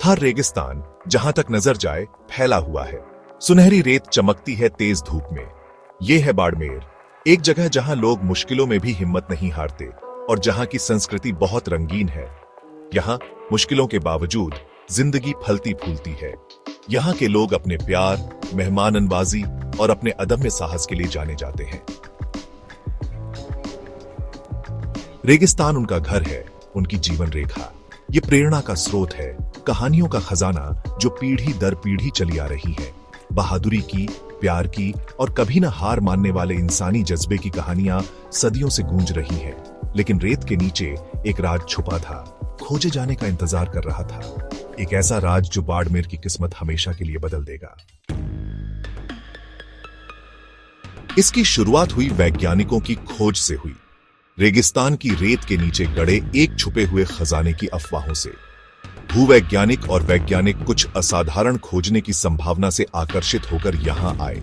हर रेगिस्तान जहां तक नजर जाए फैला हुआ है। सुनहरी रेत चमकती है तेज धूप में। यह है बाड़मेर, एक जगह जहां लोग मुश्किलों में भी हिम्मत नहीं हारते और जहां की संस्कृति बहुत रंगीन है। यहां मुश्किलों के बावजूद जिंदगी फलती फूलती है। यहां के लोग अपने प्यार, मेहमाननवाजी और अपने अदम्य साहस के लिए जाने जाते हैं। रेगिस्तान उनका घर है, उनकी जीवन रेखा। ये प्रेरणा का स्रोत है, कहानियों का खजाना जो पीढ़ी दर पीढ़ी चली आ रही है। बहादुरी की, प्यार की और कभी न हार मानने वाले इंसानी जज्बे की कहानियां सदियों से गूंज रही हैं। लेकिन रेत के नीचे एक राज छुपा था, खोजे जाने का इंतजार कर रहा था। एक ऐसा राज जो बाड़मेर की किस्मत हमेशा के लिए बदल देगा। इसकी शुरुआत हुई वैज्ञानिकों की खोज से हुई। रेगिस्तान की रेत के नीचे गड़े एक छुपे हुए खजाने की अफवाहों से। भूवैज्ञानिक और वैज्ञानिक कुछ असाधारण खोजने की संभावना से आकर्षित होकर यहां आए।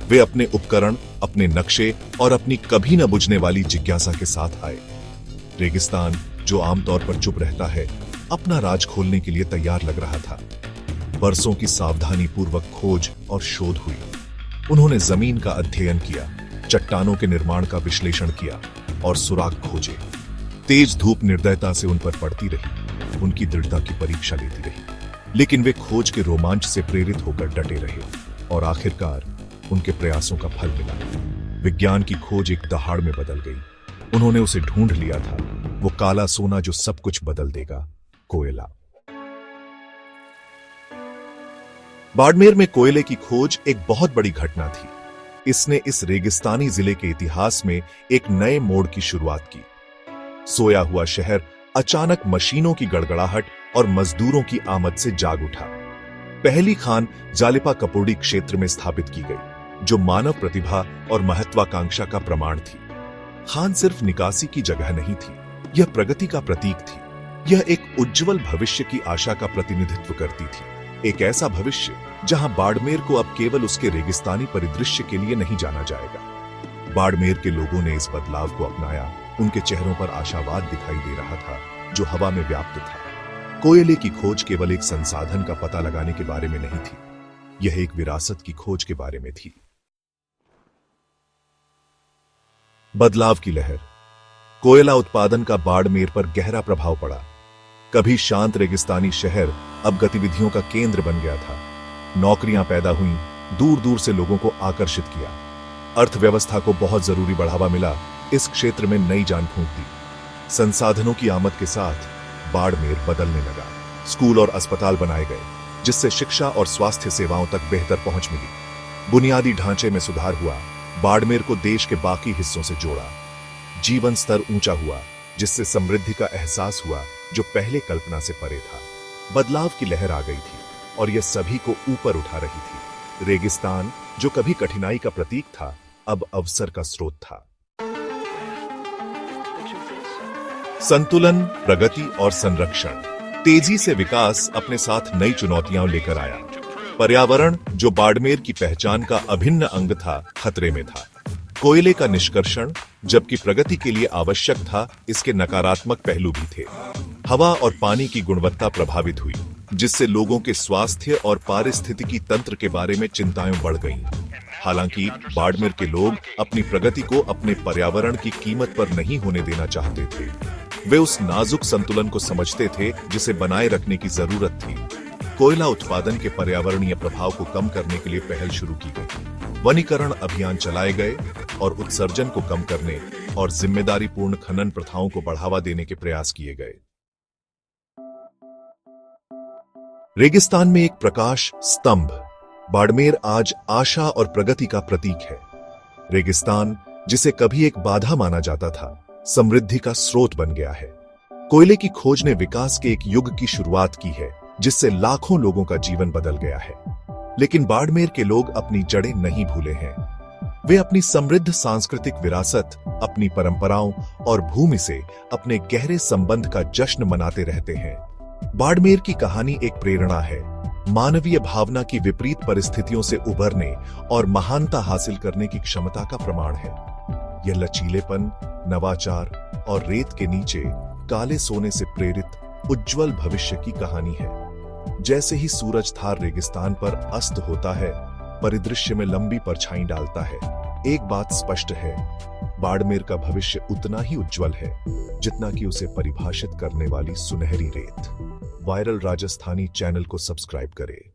वे अपने उपकरण, अपने नक्शे और अपनी कभी न बुझने वाली जिज्ञासा के साथ आए। रेगिस्तान, जो आमतौर पर चुप रहता है, अपना राज खोलने के लिए तैयार लग रहा था। बरसों की सावधानी पूर्वक खोज और शोध हुई। उन्होंने जमीन का अध्ययन किया, चट्टानों के निर्माण का विश्लेषण किया और सुराग खोजे। तेज धूप निर्दयता से उन पर पड़ती रही, उनकी दृढ़ता की परीक्षा लेती रही। लेकिन वे खोज के रोमांच से प्रेरित होकर डटे रहे और आखिरकार उनके प्रयासों का फल मिला। विज्ञान की खोज एक दहाड़ में बदल गई। उन्होंने उसे ढूंढ लिया था, वो काला सोना जो सब कुछ बदल देगा, कोयला। बाड़मेर में कोयले की खोज एक बहुत बड़ी घटना थी। इसने इस रेगिस्तानी जिले के इतिहास में एक नए मोड़ की शुरुआत की। सोया हुआ शहर अचानक मशीनों की गड़गड़ाहट और मजदूरों की आमद से जाग उठा। पहली खान जालिपा कपोड़ी क्षेत्र में स्थापित की गई, जो मानव प्रतिभा और महत्वाकांक्षा का प्रमाण थी। खान सिर्फ निकासी की जगह नहीं थी, यह प्रगति का प्रतीक थी। यह एक उज्जवल भविष्य की आशा का प्रतिनिधित्व करती थी। एक ऐसा भविष्य जहां बाड़मेर को अब केवल उसके रेगिस्तानी परिदृश्य के लिए नहीं जाना जाएगा। बाड़मेर के लोगों ने इस बदलाव को अपनाया। उनके चेहरों पर आशावाद दिखाई दे रहा था, जो हवा में व्याप्त था। कोयले की खोज केवल एक संसाधन का पता लगाने के बारे में नहीं थी, यह एक विरासत की खोज के बारे में थी। बदलाव की लहर। कोयला उत्पादन का बाड़मेर पर गहरा प्रभाव पड़ा। कभी शांत रेगिस्तानी शहर अब गतिविधियों का केंद्र बन गया था। नौकरियां पैदा हुईं, दूर दूर से लोगों को आकर्षित किया। अर्थव्यवस्था को बहुत जरूरी बढ़ावा मिला। इस क्षेत्र में नई जान फूंक दी। संसाधनों की आमद के साथ बाड़मेर बदलने लगा। स्कूल और अस्पताल बनाए गए, जिससे शिक्षा और स्वास्थ्य सेवाओं तक बेहतर पहुंच मिली। बुनियादी ढांचे में सुधार हुआ, बाड़मेर को देश के बाकी हिस्सों से जोड़ा। जीवन स्तर ऊंचा हुआ, जिससे समृद्धि का एहसास हुआ जो पहले कल्पना से परे था। बदलाव की लहर आ गई थी और यह सभी को ऊपर उठा रही थी। रेगिस्तान, जो कभी कठिनाई का प्रतीक था, अब अवसर का स्रोत था। संतुलन, प्रगति और संरक्षण। तेजी से विकास अपने साथ नई चुनौतियां लेकर आया। पर्यावरण, जो बाड़मेर की पहचान का अभिन्न अंग था, खतरे में था। कोयले का निष्कर्षण, जबकि प्रगति के लिए आवश्यक था, इसके नकारात्मक पहलू भी थे। हवा और पानी की गुणवत्ता प्रभावित हुई, जिससे लोगों के स्वास्थ्य और पारिस्थितिकी तंत्र के बारे में चिंताएं बढ़ गईं। हालांकि बाड़मेर के लोग अपनी प्रगति को अपने पर्यावरण की कीमत पर नहीं होने देना चाहते थे। वे उस नाजुक संतुलन को समझते थे जिसे बनाए रखने की जरूरत थी। कोयला उत्पादन के पर्यावरणीय प्रभाव को कम करने के लिए पहल शुरू की गई। वनीकरण अभियान चलाए गए और उत्सर्जन को कम करने और जिम्मेदारीपूर्ण खनन प्रथाओं को बढ़ावा देने के प्रयास किए गए। रेगिस्तान में एक प्रकाश स्तंभ। बाड़मेर आज आशा और प्रगति का प्रतीक है। रेगिस्तान, जिसे कभी एक बाधा माना जाता था, समृद्धि का स्रोत बन गया है। कोयले की खोज ने विकास के एक युग की शुरुआत की है, जिससे लाखों लोगों का जीवन बदल गया है। लेकिन बाड़मेर के लोग अपनी जड़ें नहीं भूले हैं। वे अपनी समृद्ध सांस्कृतिक विरासत, अपनी परंपराओं और भूमि से अपने गहरे संबंध का जश्न मनाते रहते हैं। बाड़मेर की कहानी एक प्रेरणा है, मानवीय भावना की विपरीत परिस्थितियों से उभरने और महानता हासिल करने की क्षमता का प्रमाण है। यह लचीलेपन, नवाचार और रेत के नीचे काले सोने से प्रेरित उज्जवल भविष्य की कहानी है। जैसे ही सूरज धार रेगिस्तान पर अस्त होता है, परिदृश्य में लंबी परछाई डालता है। एक बात स्पष्ट है, बाड़मेर का भविष्य उतना ही उज्जवल है जितना कि उसे परिभाषित करने वाली सुनहरी रेत। वायरल राजस्थानी चैनल को सब्सक्राइब करें।